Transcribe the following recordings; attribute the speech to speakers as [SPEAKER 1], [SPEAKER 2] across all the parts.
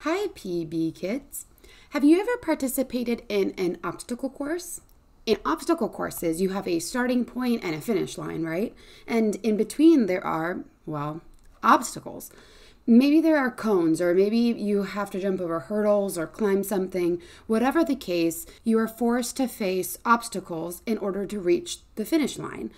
[SPEAKER 1] Hi, PB kids. Have you ever participated in an obstacle course? In obstacle courses, you have a starting point and a finish line, right? And in between, there are, obstacles. Maybe there are cones, or maybe you have to jump over hurdles or climb something. Whatever the case, you are forced to face obstacles in order to reach the finish line.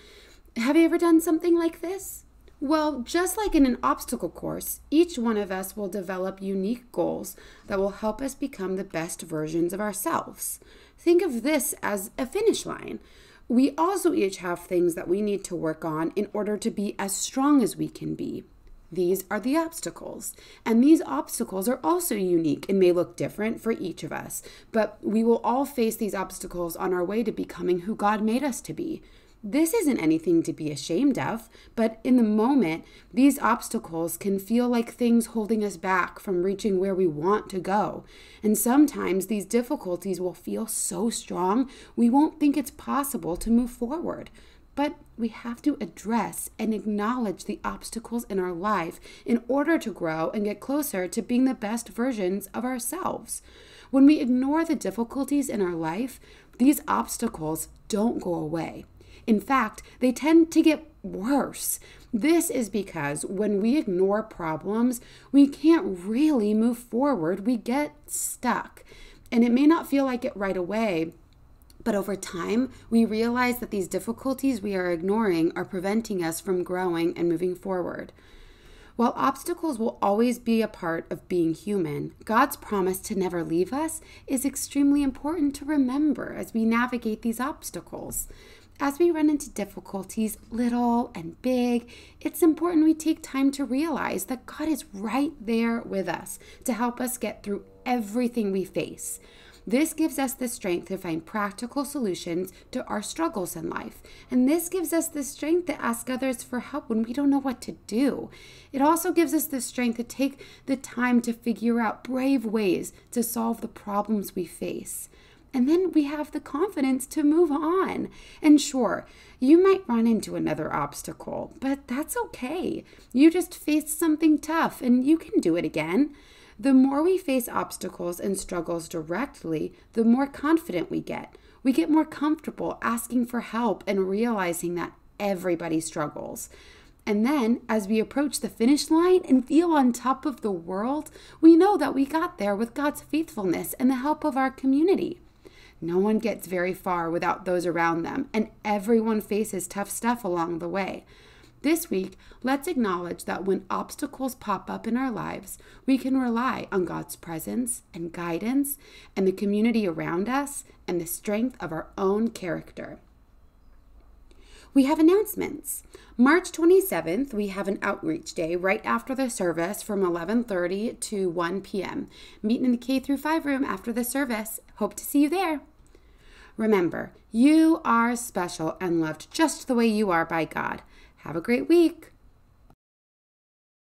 [SPEAKER 1] Have you ever done something like this? Well, just like in an obstacle course, each one of us will develop unique goals that will help us become the best versions of ourselves. Think of this as a finish line. We also each have things that we need to work on in order to be as strong as we can be. These are the obstacles. And these obstacles are also unique and may look different for each of us, but we will all face these obstacles on our way to becoming who God made us to be. This isn't anything to be ashamed of, but in the moment, these obstacles can feel like things holding us back from reaching where we want to go. And sometimes these difficulties will feel so strong, we won't think it's possible to move forward. But we have to address and acknowledge the obstacles in our life in order to grow and get closer to being the best versions of ourselves. When we ignore the difficulties in our life, these obstacles don't go away. In fact, they tend to get worse. This is because when we ignore problems, we can't really move forward. We get stuck. And it may not feel like it right away, but over time, we realize that these difficulties we are ignoring are preventing us from growing and moving forward. While obstacles will always be a part of being human, God's promise to never leave us is extremely important to remember as we navigate these obstacles. As we run into difficulties, little and big, it's important we take time to realize that God is right there with us to help us get through everything we face. This gives us the strength to find practical solutions to our struggles in life. And this gives us the strength to ask others for help when we don't know what to do. It also gives us the strength to take the time to figure out brave ways to solve the problems we face. And then we have the confidence to move on. And sure, you might run into another obstacle, but that's okay. You just faced something tough and you can do it again. The more we face obstacles and struggles directly, the more confident we get. We get more comfortable asking for help and realizing that everybody struggles. And then, as we approach the finish line and feel on top of the world, we know that we got there with God's faithfulness and the help of our community. No one gets very far without those around them, and everyone faces tough stuff along the way. This week, let's acknowledge that when obstacles pop up in our lives, we can rely on God's presence and guidance and the community around us and the strength of our own character. We have announcements. March 27th, we have an outreach day right after the service from 11:30 to 1 p.m. Meeting in the K-5 room after the service. Hope to see you there. Remember, you are special and loved just the way you are by God. Have a great week.